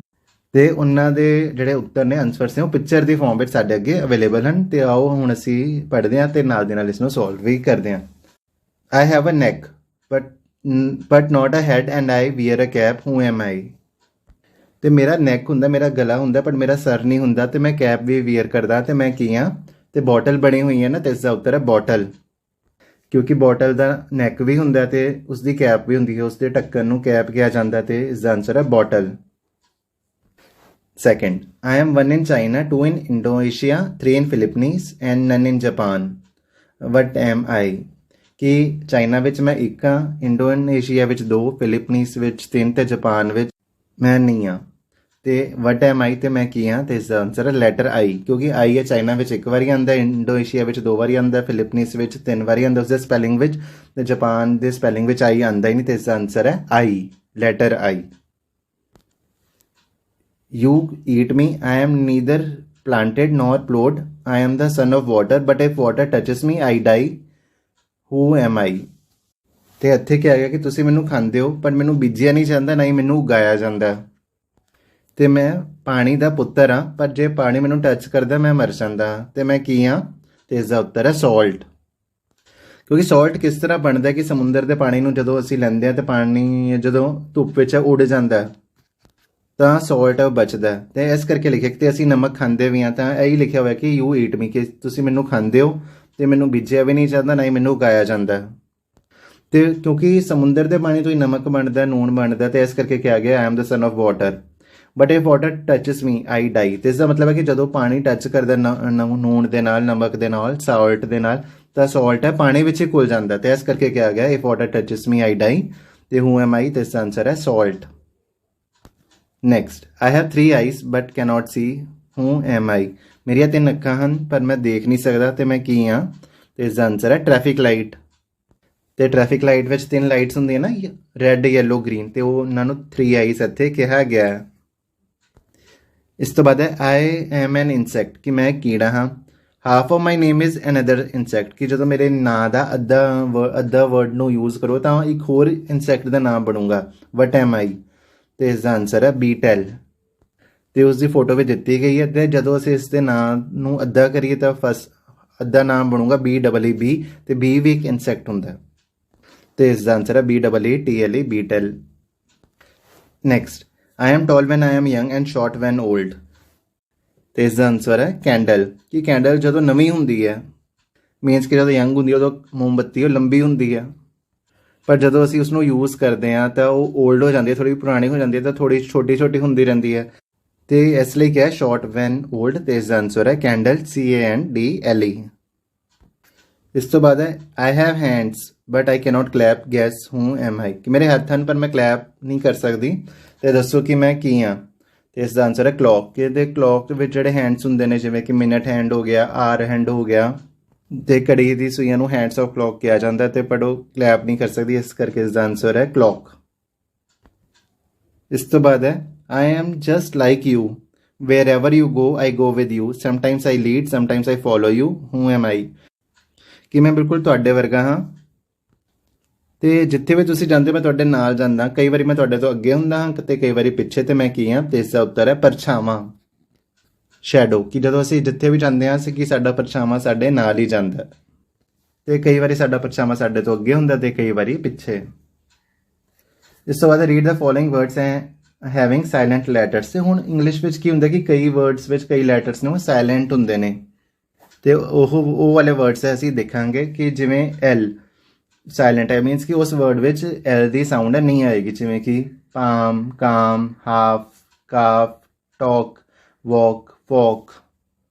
ਤੇ ਉਹਨਾਂ ਦੇ ਜਿਹੜੇ ਉੱਤਰ ਨੇ ਆਨਸਰਸ ਨੇ ਉਹ ਪਿਕਚਰ ਦੀ ਫਾਰਮ ਵਿੱਚ ਸਾਡੇ ਅੱਗੇ ਅਵੇਲੇਬਲ ਹਨ. ਤੇ ਆਓ ਹੁਣ ਅਸੀਂ ਪੜ੍ਹਦੇ ਹਾਂ ਤੇ ਨਾਲ ਦੀ ਨਾਲ ਇਸ ਨੂੰ ਸੋਲਵ ਵੀ ਕਰਦੇ ਹਾਂ. I have a neck but not a head and I wear a cap. Who am I? ਤੇ ਮੇਰਾ ਨੈਕ ਹੁੰਦਾ, ਮੇਰਾ ਗਲਾ ਹੁੰਦਾ, ਪਰ ਮੇਰਾ ਸਰ ਨਹੀਂ ਹੁੰਦਾ ਤੇ ਮੈਂ ਕੈਪ ਵੀ ਵੀਅਰ ਕਰਦਾ. ਤੇ ਮੈਂ ਕੀ ਹਾਂ? ਤੇ ਬੋਟਲ ਬਣੀ ਹੋਈ ਹੈ ਨਾ, ਤੇ ਇਸ ਦਾ ਉੱਤਰ ਹੈ ਬੋਟਲ. ਕਿਉਂਕਿ ਬੋਟਲ ਦਾ ਨੈਕ ਵੀ ਹੁੰਦਾ ਤੇ ਉਸਦੀ ਕੈਪ ਵੀ ਹੁੰਦੀ ਹੈ. ਉਸਦੇ ਢੱਕਣ ਨੂੰ ਕੈਪ ਕਿਹਾ ਜਾਂਦਾ ਤੇ ਇਸ ਦਾ ਆਨਸਰ ਹੈ bottle. Second, I am 1 in China, 2 in Indonesia, 3 in Philippines and none in Japan. What am I? ਕਿ ਚਾਈਨਾ ਵਿੱਚ ਮੈਂ 1 ਹਾਂ, ਇੰਡੋਨੇਸ਼ੀਆ ਵਿੱਚ 2, ਫਿਲੀਪੀਨਸ ਵਿੱਚ 3 ਤੇ ਜਾਪਾਨ ਵਿੱਚ ਮੈਂ ਨਹੀਂ ਹਾਂ. ਤੇ ਵਟ ਐਮ ਆਈ? ਤੇ ਮੈਂ ਕੀ ਹਾਂ? ਤੇ ਇਸ ਦਾ ਆਨਸਰ ਹੈ ਲੈਟਰ ਆਈ. ਕਿਉਂਕਿ ਆਈ ਹੈ ਚਾਈਨਾ ਵਿੱਚ 1 ਵਾਰੀ ਆਉਂਦਾ, ਇੰਡੋਨੇਸ਼ੀਆ ਵਿੱਚ 2 ਵਾਰੀ ਆਉਂਦਾ, ਫਿਲੀਪੀਨਸ ਵਿੱਚ 3 ਵਾਰੀ ਆਉਂਦਾ ਉਸਦੇ ਸਪੈਲਿੰਗ ਵਿੱਚ, ਤੇ ਜਾਪਾਨ ਦੇ ਸਪੈਲਿੰਗ ਵਿੱਚ ਆਈ ਆਉਂਦਾ ਹੀ ਨਹੀਂ. ਤੇ ਇਸ ਦਾ ਆਨਸਰ ਹੈ I, letter I. You eat me. I am neither planted nor plowed. I am the son of water, but if water touches me, I die. Who am I? ਤੇ ਇੱਥੇ ਕਿਹਾ ਗਿਆ ਕਿ ਤੁਸੀਂ ਮੈਨੂੰ ਖਾਂਦੇ ਹੋ ਪਰ ਮੈਨੂੰ ਬੀਜਿਆ ਨਹੀਂ ਜਾਂਦਾ, ਨਾ ਹੀ ਮੈਨੂੰ ਉਗਾਇਆ ਜਾਂਦਾ. ਤੇ ਮੈਂ ਪਾਣੀ ਦਾ ਪੁੱਤਰ ਹਾਂ, ਪਰ ਜੇ ਪਾਣੀ ਮੈਨੂੰ ਟੱਚ ਕਰਦਾ ਮੈਂ ਮਰ ਜਾਂਦਾ. ਤੇ ਮੈਂ ਕੀ ਹਾਂ? ਤੇ ਇਸ ਦਾ ਉੱਤਰ ਹੈ ਸੌਲਟ. ਕਿਉਂਕਿ ਸੌਲਟ ਕਿਸ ਤਰ੍ਹਾਂ ਬਣਦਾ ਕਿ ਸਮੁੰਦਰ ਦੇ ਪਾਣੀ ਨੂੰ ਜਦੋਂ ਅਸੀਂ ਲੈਂਦੇ ਹਾਂ ਤੇ ਪਾਣੀ ਜਦੋਂ ਧੁੱਪ ਵਿੱਚ ਉੱਡ ਜਾਂਦਾ ਤਾਂ ਸੌਲਟ ਬਚਦਾ. ਤੇ ਇਸ ਕਰਕੇ ਲਿਖਿਆ ਕਿ ਅਸੀਂ ਨਮਕ ਖਾਂਦੇ ਵੀ ਹਾਂ, ਤਾਂ ਇਹੀ ਲਿਖਿਆ ਹੋਇਆ ਕਿ ਯੂ ਈਟ ਮੀ, ਕਿ ਤੁਸੀਂ ਮੈਨੂੰ ਖਾਂਦੇ ਹੋ ਤੇ ਮੈਨੂੰ ਬੀਜਿਆ ਵੀ ਨਹੀਂ ਜਾਂਦਾ, ਨਾ ਹੀ ਮੈਨੂੰ ਉਗਾਇਆ ਜਾਂਦਾ. ਤੇ ਕਿਉਂਕਿ ਸਮੁੰਦਰ ਦੇ ਪਾਣੀ ਤੋਂ ਹੀ ਨਮਕ ਬਣਦਾ, ਨੂਣ ਬਣਦਾ, ਤੇ ਇਸ ਕਰਕੇ ਕਿਹਾ ਗਿਆ I am the son of water, but if water touches me I die. ਤੇ ਇਸ ਦਾ ਮਤਲਬ ਹੈ ਕਿ ਜਦੋਂ ਪਾਣੀ ਟੱਚ ਕਰਦਾ ਨੂਣ ਦੇ ਨਾਲ, ਨਮਕ ਦੇ ਨਾਲ, ਸਾਲਟ ਦੇ ਨਾਲ, ਤਾਂ ਸਾਲਟ ਹੈ ਪਾਣੀ ਵਿੱਚ ਹੀ ਘੁਲ ਜਾਂਦਾ. ਤੇ ਇਸ ਕਰਕੇ ਕਿਹਾ ਗਿਆ if water touches me I die. ਤੇ ਹੂ ਐਮ ਆਈ? ਤੇ ਇਸ ਦਾ ਆਨਸਰ ਹੈ salt. Next, I have 3 eyes but cannot see. Who am I? ਮੇਰੀਆਂ 3 ਅੱਖਾਂ ਹਨ ਪਰ ਮੈਂ ਦੇਖ ਨਹੀਂ ਸਕਦਾ, ਤੇ ਮੈਂ ਕੀ ਹਾਂ? ਤੇ ਇਸ ਦਾ ਆਨਸਰ ਹੈ ਟ੍ਰੈਫਿਕ ਲਾਈਟ. ਤੇ ਟ੍ਰੈਫਿਕ ਲਾਈਟ ਵਿੱਚ 3 ਲਾਈਟਸ ਹੁੰਦੀਆਂ ਨਾ, ਰੈੱਡ, ਯੈਲੋ, ਗ੍ਰੀਨ, ਤੇ ਉਹ ਉਹਨਾਂ ਨੂੰ 3 ਆਈਜ਼ ਇੱਥੇ ਕਿਹਾ ਗਿਆ ਹੈ. ਇਸ ਤੋਂ ਬਾਅਦ ਹੈ ਆਈ ਐਮ ਐਨ ਇਨਸੈਕਟ, ਕਿ ਮੈਂ ਕੀੜਾ ਹਾਂ. Half of my name is another insect, ਕਿ ਜਦੋਂ ਮੇਰੇ ਨਾਂ ਦਾ ਅੱਧਾ ਵਰਡ ਨੂੰ ਯੂਜ਼ ਕਰੋ ਤਾਂ ਇੱਕ ਹੋਰ ਇਨਸੈਕਟ ਦਾ ਨਾਮ ਬਣੂਗਾ. ਵਟ ਐਮ ਆਈ? ਤੇ ਇਸ ਦਾ ਆਨਸਰ ਹੈ ਬੀਟਲ. ਤੇ ਉਸ ਦੀ ਫੋਟੋ ਵੀ ਦਿੱਤੀ ਗਈ ਹੈ। ਤੇ ਜਦੋਂ ਅਸੀਂ ਇਸ ਦੇ ਨਾਮ ਨੂੰ ਅੱਧਾ ਕਰੀਏ ਤਾਂ ਅੱਧਾ ਨਾਮ ਬਣੂਗਾ BEEB, ਤੇ ਬੀ ਵੀ ਇੱਕ ਇਨਸੈਕਟ ਹੁੰਦਾ ਤੇ ਇਸ ਦਾ ਆਨਸਰ ਹੈ BEETLE, beetle. Next, I am tall when I am young and short when old, ਤੇ ਇਸ ਦਾ ਆਨਸਰ ਹੈ ਕੈਂਡਲ। ਕਿ ਕੈਂਡਲ ਜਦੋਂ ਨਵੀਂ ਹੁੰਦੀ ਹੈ, ਮੀਨਸ ਕਿ ਜਦੋਂ ਯੰਗ ਹੁੰਦੀ ਹੈ ਉਦੋਂ ਮੋਮਬੱਤੀ ਉਹ ਲੰਬੀ ਹੁੰਦੀ ਹੈ, ਪਰ ਜਦੋਂ ਅਸੀਂ ਉਸਨੂੰ ਯੂਜ਼ ਕਰਦੇ ਹਾਂ ਤਾਂ ਉਹ ਓਲਡ ਹੋ ਜਾਂਦੀ ਹੈ, ਥੋੜ੍ਹੀ ਪੁਰਾਣੀ ਹੋ ਜਾਂਦੀ ਹੈ, ਤਾਂ ਥੋੜ੍ਹੀ ਛੋਟੀ ਹੁੰਦੀ ਰਹਿੰਦੀ ਹੈ। ਤੇ ਇਸ ਲਈ ਕਿਹਾ ਸ਼ਾਰਟ ਵੈਨ ਓਲਡ, ਤੇ ਇਸ ਦਾ ਆਨਸਰ ਹੈ ਕੈਂਡਲ, CANDLE। ਇਸ ਤੋਂ ਬਾਅਦ ਹੈ I have hands but I cannot clap, guess who am I, ਕਿ ਮੇਰੇ ਹੱਥ ਹਨ ਪਰ ਮੈਂ ਕਲੈਪ ਨਹੀਂ ਕਰ ਸਕਦੀ, ਤੇ ਦੱਸੋ ਕਿ ਮੈਂ ਕੀ ਹਾਂ। ਤੇ ਇਸ ਦਾ ਆਨਸਰ ਹੈ ਕਲੌਕ। ਕਿ ਇਹਦੇ ਕਲੌਕ ਦੇ ਵਿੱਚ ਜਿਹੜੇ ਹੈਂਡਸ ਹੁੰਦੇ ਨੇ, ਜਿਵੇਂ ਕਿ ਮਿਨਟ ਹੈਂਡ ਹੋ ਗਿਆ, ਆਰ ਹੈਂਡ ਹੋ ਗਿਆ, ਤੇ ਘੜੀ ਦੀ ਸੂਈਆਂ ਨੂੰ ਹੈਂਡਸ ਆਫ ਕਲੌਕ ਕਿਹਾ ਜਾਂਦਾ, ਤੇ ਪਰ ਉਹ ਕਲੈਪ ਨਹੀਂ ਕਰ ਸਕਦੀ, ਇਸ ਕਰਕੇ ਇਸ ਦਾ ਆਨਸਰ ਹੈ ਕਲੌਕ। ਇਸ ਤੋਂ ਬਾਅਦ ਹੈ I am just like you, wherever you go I go with you, sometimes I lead, sometimes I follow you, who am I, ਕਿ ਮੈਂ ਬਿਲਕੁਲ ਤੁਹਾਡੇ ਵਰਗਾ ਹਾਂ ਤੇ ਜਿੱਥੇ ਵੀ ਤੁਸੀਂ ਜਾਂਦੇ ਮੈਂ ਤੁਹਾਡੇ ਨਾਲ ਜਾਂਦਾ, ਕਈ ਵਾਰੀ ਮੈਂ ਤੁਹਾਡੇ ਤੋਂ ਅੱਗੇ ਹੁੰਦਾ ਹਾਂ ਤੇ ਕਈ ਵਾਰੀ ਪਿੱਛੇ, ਤੇ ਮੈਂ ਕੀ ਹਾਂ। ਤੇ ਇਸ ਦਾ ਉੱਤਰ ਹੈ ਪਰਛਾਵਾਂ, ਸ਼ੈਡੋ। ਕਿ ਜਦੋਂ ਅਸੀਂ ਜਿੱਥੇ ਵੀ ਜਾਂਦੇ ਹਾਂ ਅਸੀਂ ਕਿ ਸਾਡਾ ਪਰਛਾਵਾਂ ਸਾਡੇ ਨਾਲ ਹੀ ਜਾਂਦਾ, ਤੇ ਕਈ ਵਾਰੀ ਸਾਡਾ ਪਰਛਾਵਾਂ ਸਾਡੇ ਤੋਂ ਅੱਗੇ ਹੁੰਦਾ ਤੇ ਕਈ ਵਾਰੀ ਪਿੱਛੇ। ਇਸ ਤੋਂ ਬਾਅਦ ਰੀਡ ਦਾ ਫੋਲੋਇੰਗ ਵਰਡਸ ਹੈ ਹੈਵਿੰਗ ਸਾਇਲੈਂਟ ਲੈਟਰਸ। ਤੇ ਹੁਣ ਇੰਗਲਿਸ਼ ਵਿੱਚ ਕੀ ਹੁੰਦਾ ਕਿ ਕਈ ਵਰਡਸ ਵਿੱਚ ਕਈ ਲੈਟਰਸ ਨੇ ਉਹ ਸਾਇਲੈਂਟ ਹੁੰਦੇ ਨੇ, ਤੇ ਉਹ ਵਾਲੇ ਵਰਡਸ ਅਸੀਂ ਦੇਖਾਂਗੇ ਕਿ ਜਿਵੇਂ L ਸਾਇਲੈਂਟ ਹੈ, ਮੀਨਸ ਕਿ ਉਸ ਵਰਡ ਵਿੱਚ L ਦੀ ਸਾਊਂਡ ਨਹੀਂ ਆਏਗੀ, ਜਿਵੇਂ ਕਿ palm, calm, half, calf, talk, walk, folk.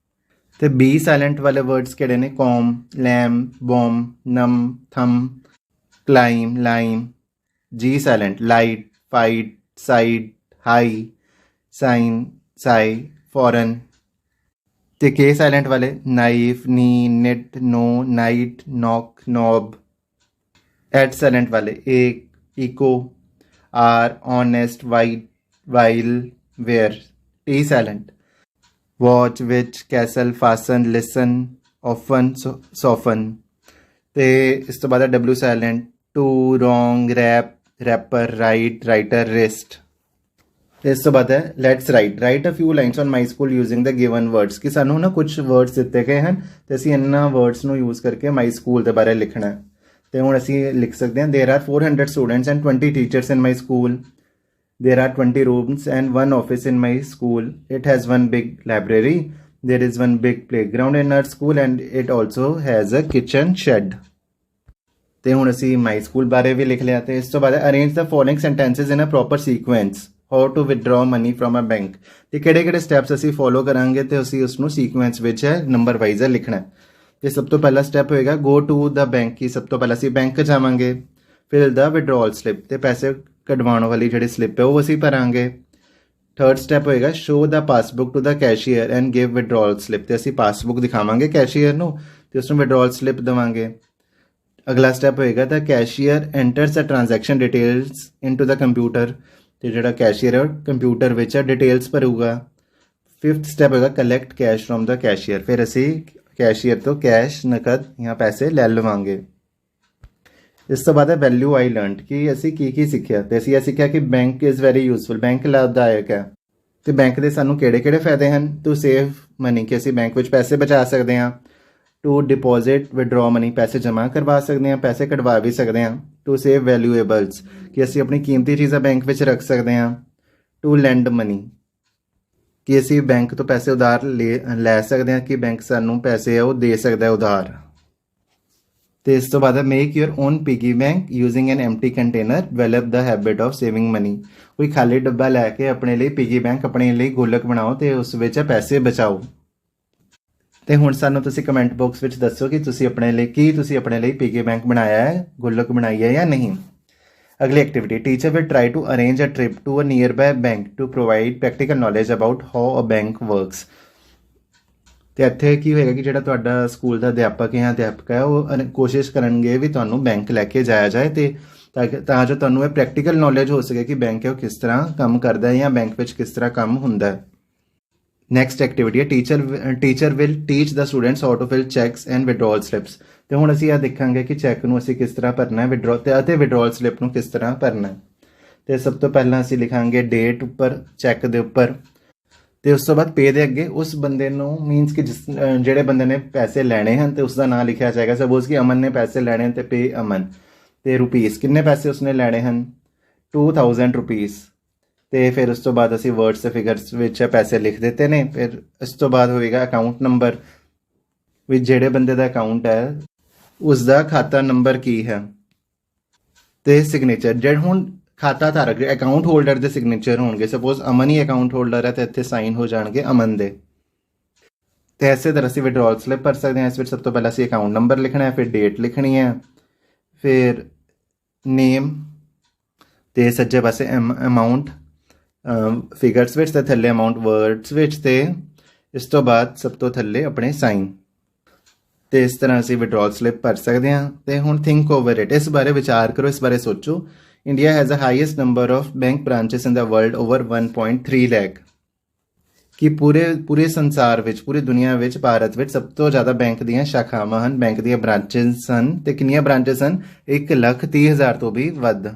ਤੇ B ਸਾਇਲੈਂਟ ਵਾਲੇ ਵਰਡਸ ਕਿਹੜੇ ਨੇ? Comb, lamb, bomb, numb, thumb, climb, limb. G silent light, fight, sight, high, sign, sigh, foreign. ਤੇ K ਸਾਇਲੈਂਟ ਵਾਲੇ knife, knee, knit, know, knight, knock, knob. H silent ਵਾਲੇ ache, echo, hour, honest, white, while, where. T silent watch, witch, castle, fasten, listen, often, soften. ਤੇ ਇਸ ਤੋਂ ਬਾਅਦ W silent two, wrong, rap, rapper, write, writer, wrist. ਇਸ ਤੋਂ ਬਾਅਦ ਹੈ let's write a few lines on my school using the given words. ਕਿ ਸਾਨੂੰ ਨਾ ਕੁਝ ਵਰਡਸ ਦਿੱਤੇ ਗਏ ਹਨ ਤੇ ਅਸੀਂ ਇਹਨਾਂ ਵਰਡਸ ਨੂੰ ਯੂਜ਼ ਕਰਕੇ ਮਾਈ ਸਕੂਲ ਦੇ ਬਾਰੇ ਲਿਖਣਾ। ਤੇ ਹੁਣ ਅਸੀਂ ਲਿਖ ਸਕਦੇ ਹਾਂ ਦੇਰ R 400 students and 20 teachers in my school. There are 20 rooms and 1 office in my school. It has 1 big library. There is 1 big playground in our school and it also has a kitchen shed. ਤੇ ਹੁਣ ਅਸੀਂ ਮਾਈ school ਬਾਰੇ ਵੀ ਲਿਖ ਲਿਆ। ਤੇ ਇਸ ਤੋਂ ਬਾਅਦ arrange the following sentences in a proper sequence. How to withdraw money from a bank. ਤੇ ਕਿਹੜੇ ਸਟੈਪਸ ਅਸੀਂ ਫੋਲੋ ਕਰਾਂਗੇ ਤੇ ਅਸੀਂ ਉਸ ਨੂੰ ਸੀਕੁਐਂਸ ਵਿੱਚ ਨੰਬਰ ਵਾਈਜ਼ ਲਿਖਣਾ। ਤੇ ਸਭ ਤੋਂ ਪਹਿਲਾ ਸਟੈਪ ਹੋਏਗਾ ਗੋ ਟੂ ਦ ਬੈਂਕ। ਕਿ ਸਭ ਤੋਂ ਪਹਿਲਾਂ ਅਸੀਂ ਬੈਂਕ ਜਾਵਾਂਗੇ। Fill the withdrawal slip. ਤੇ ਪੈਸੇ ਕਢਵਾਉਣ ਵਾਲੀ ਜਿਹੜੀ ਸਲਿੱਪ ਹੈ ਉਹ ਅਸੀਂ ਭਰਾਂਗੇ। ਥਰਡ ਸਟੈਪ ਹੋਏਗਾ show the passbook to the cashier and give withdrawal slip. ਤੇ ਅਸੀਂ ਪਾਸਬੁੱਕ ਦਿਖਾਵਾਂਗੇ ਕੈਸ਼ੀਅਰ ਨੂੰ ਤੇ ਉਸ ਨੂੰ ਵਿਦਡਰਾਅਲ ਸਲਿੱਪ ਦੇਵਾਂਗੇ। ਅਗਲਾ ਸਟੈਪ ਹੋਏਗਾ the cashier enters the transaction details into the computer. ਤੇ ਜਿਹੜਾ ਕੈਸ਼ੀਅਰ ਹੈ ਕੰਪਿਊਟਰ ਵਿੱਚ ਡਿਟੇਲਸ ਭਰੂਗਾ। ਫਿਫਥ ਸਟੈਪ ਹੋਏਗਾ collect cash from the cashier. ਫਿਰ ਅਸੀਂ ਕੈਸ਼ੀਅਰ ਤੋਂ ਕੈਸ਼ ਨਕਦ ਜਾਂ ਪੈਸੇ ਲੈ ਲਵਾਂਗੇ। ਇਸ ਤੋਂ ਬਾਅਦ ਹੈ ਵੈਲਿਊ ਆਈ ਲਰਨਡ। ਕਿ ਅਸੀਂ ਕੀ ਸਿੱਖਿਆ। ਤੇ ਅਸੀਂ ਇਹ ਸਿੱਖਿਆ ਕਿ bank is very useful. Bank ਲਾਭਦਾਇਕ ਹੈ। ਤੇ ਬੈਂਕ ਦੇ ਸਾਨੂੰ ਕਿਹੜੇ ਫਾਇਦੇ ਹਨ। To save money. ਕਿ ਅਸੀਂ ਬੈਂਕ ਵਿੱਚ ਪੈਸੇ ਬਚਾ ਸਕਦੇ ਹਾਂ। To deposit withdraw money. ਪੈਸੇ ਜਮ੍ਹਾਂ ਕਰਵਾ ਸਕਦੇ ਹਾਂ, ਪੈਸੇ ਕਢਵਾ ਵੀ ਸਕਦੇ ਹਾਂ। To save valuables. ਕਿ ਅਸੀਂ ਆਪਣੀ ਕੀਮਤੀ ਚੀਜ਼ਾਂ ਬੈਂਕ ਵਿੱਚ ਰੱਖ ਸਕਦੇ ਹਾਂ। To lend money. ਕਿ ਅਸੀਂ ਬੈਂਕ ਤੋਂ ਪੈਸੇ ਉਧਾਰ ਲੈ ਸਕਦੇ ਹਾਂ। ਕਿ ਬੈਂਕ ਸਾਨੂੰ ਪੈਸੇ ਉਹ ਦੇ ਸਕਦਾ ਉਧਾਰ। ਤੇ ਇਸ ਤੋਂ ਬਾਅਦ ਹੈ make your own piggy bank using an empty container. Develop the habit of saving money. ਕੋਈ ਖਾਲੀ ਡੱਬਾ ਲੈ ਕੇ ਆਪਣੇ ਲਈ ਪਿਗੀ ਬੈਂਕ ਆਪਣੇ ਲਈ ਗੋਲਕ ਬਣਾਓ ਤੇ ਉਸ ਵਿੱਚ ਪੈਸੇ ਬਚਾਓ। ਤੇ ਹੁਣ ਸਾਨੂੰ ਤੁਸੀਂ ਕਮੈਂਟ ਬਾਕਸ ਵਿੱਚ ਦੱਸੋ ਕਿ ਤੁਸੀਂ ਆਪਣੇ ਲਈ ਪਿਗੀ ਬੈਂਕ ਬਣਾਇਆ ਹੈ, ਗੋਲਕ ਬਣਾਈ ਹੈ ਜਾਂ ਨਹੀਂ। ਅਗਲੀ activity teacher will try to arrange a trip to a nearby bank to provide practical knowledge about how a bank works. ਤੇ ਇੱਥੇ ਕੀ ਹੋਏਗਾ ਕਿ ਜਿਹੜਾ ਤੁਹਾਡਾ ਸਕੂਲ ਦਾ ਅਧਿਆਪਕ ਜਾਂ ਅਧਿਆਪਕ ਹੈ ਉਹ ਕੋਸ਼ਿਸ਼ ਕਰਨਗੇ ਵੀ ਤੁਹਾਨੂੰ ਬੈਂਕ ਲੈ ਕੇ ਜਾਇਆ ਜਾਏ ਤੇ ਤਾਂ ਜੋ ਤੁਹਾਨੂੰ ਇਹ ਪ੍ਰੈਕਟੀਕਲ ਨੌਲੇਜ ਹੋ ਸਕੇ ਕਿ ਬੈਂਕ ਹੈ ਉਹ ਕਿਸ ਤਰ੍ਹਾਂ ਕੰਮ ਕਰਦਾ ਹੈ ਜਾਂ ਬੈਂਕ ਵਿੱਚ ਕਿਸ ਤਰ੍ਹਾਂ ਕੰਮ ਹੁੰਦਾ ਹੈ। ਨੈਕਸਟ ਐਕਟੀਵਿਟੀ ਹੈ teacher will teach the students how to fill cheques and withdrawal slips. ਤੇ ਹੁਣ ਅਸੀਂ ਇਹ ਦੇਖਾਂਗੇ ਕਿ ਚੈੱਕ ਨੂੰ ਅਸੀਂ ਕਿਸ ਤਰ੍ਹਾਂ ਭਰਨਾ ਹੈ ਅਤੇ ਵਿਦਡਰਾਅਲ ਸਲਿੱਪ ਨੂੰ ਕਿਸ ਤਰ੍ਹਾਂ ਭਰਨਾ ਹੈ। ਤੇ ਸਭ ਤੋਂ ਪਹਿਲਾਂ ਅਸੀਂ ਲਿਖਾਂਗੇ ਡੇਟ ਉੱਪਰ ਚੈੱਕ ਦੇ ਉੱਪਰ ਤੇ ਉਸ ਤੋਂ ਬਾਅਦ ਪੇ ਦੇ ਅੱਗੇ ਉਸ ਬੰਦੇ ਨੂੰ ਮੀਨਸ ਕਿ ਜਿਹੜੇ ਬੰਦੇ ਨੇ ਪੈਸੇ ਲੈਣੇ ਹਨ ਤੇ ਉਸ ਦਾ ਨਾਮ ਲਿਖਿਆ ਜਾਏਗਾ। ਸਪੋਜ਼ ਕਿ ਅਮਨ ਨੇ ਪੈਸੇ ਲੈਣੇ ਹਨ ਤੇ ਪੇ ਅਮਨ, ਤੇ ਰੁਪੀਸ ਕਿੰਨੇ ਪੈਸੇ ਉਸਨੇ ਲੈਣੇ ਹਨ 2000 ਰੁਪੀਸ। ਤੇ ਫਿਰ ਉਸ ਤੋਂ ਬਾਅਦ ਅਸੀਂ ਵਰਡਸ ਤੇ ਫਿਗਰਸ ਵਿੱਚ ਪੈਸੇ ਲਿਖ ਦਿੱਤੇ ਨੇ। ਫਿਰ ਇਸ ਤੋਂ ਬਾਅਦ ਹੋਵੇਗਾ ਅਕਾਊਂਟ ਨੰਬਰ, ਵਿੱਚ ਜਿਹੜੇ ਬੰਦੇ ਦਾ ਅਕਾਊਂਟ ਹੈ ਉਸ ਦਾ ਖਾਤਾ ਨੰਬਰ ਕੀ ਹੈ, ਤੇ ਸਿਗਨੇਚਰ। ਜਿਹੜੇ ਹੁਣ ਖਾਤਾ ਧਾਰਕ ਅਕਾਊਂਟ ਹੋਲਡਰ ਦੇ ਸਿਗਨੇਚਰ ਹੋਣਗੇ। ਸਪੋਜ਼ ਅਮਨ ਹੀ ਅਕਾਊਂਟ ਹੋਲਡਰ ਹੈ ਤੇ ਇੱਥੇ ਸਾਈਨ ਹੋ ਜਾਣਗੇ ਅਮਨ ਦੇ। ਤੇ ਐਸੇ ਤਰ੍ਹਾਂ ਅਸੀਂ ਵਿਡਰੋਲ ਸਲਿੱਪ ਭਰ ਸਕਦੇ ਹਾਂ। ਇਸ ਵਿੱਚ ਸਭ ਤੋਂ ਪਹਿਲਾਂ ਅਸੀਂ ਅਕਾਊਂਟ ਨੰਬਰ ਲਿਖਣਾ ਹੈ, ਫਿਰ ਡੇਟ ਲਿਖਣੀ ਹੈ, ਫਿਰ ਨੇਮ, ਤੇ ਸੱਜੇ ਪਾਸੇ ਅਮਾਊਂਟ ਫਿਗਰਸ ਵਿੱਚ, ਤੇ ਥੱਲੇ ਅਮਾਊਂਟ ਵਰਡਸ ਵਿੱਚ, ਤੇ ਇਸ ਤੋਂ ਬਾਅਦ ਸਭ ਤੋਂ ਥੱਲੇ ਆਪਣੇ ਸਾਈਨ। ਤੇ ਇਸ ਤਰ੍ਹਾਂ ਅਸੀਂ ਵਿਡਰੋਲ ਸਲਿੱਪ ਭਰ ਸਕਦੇ ਹਾਂ। ਤੇ ਹੁਣ ਥਿੰਕ ਓਵਰ ਇਟ, ਇਸ ਬਾਰੇ ਵਿਚਾਰ ਕਰੋ, ਇਸ ਬਾਰੇ ਸੋਚੋ। India has a highest number of bank branches in the world over 1.3 lakh. ਕਿ ਪੂਰੇ ਸੰਸਾਰ ਵਿੱਚ, ਪੂਰੀ ਦੁਨੀਆ ਵਿੱਚ, ਭਾਰਤ ਵਿੱਚ ਸਭ ਤੋਂ ਜ਼ਿਆਦਾ ਬੈਂਕ ਦੀਆਂ ਸ਼ਾਖਾਵਾਂ ਹਨ, ਬੈਂਕ ਦੀਆਂ ਬ੍ਰਾਂਚਸ ਹਨ। ਤੇ ਕਿੰਨੀਆਂ ਬ੍ਰਾਂਚਸ ਹਨ 1,30,000 ਤੋਂ ਵੀ ਵੱਧ।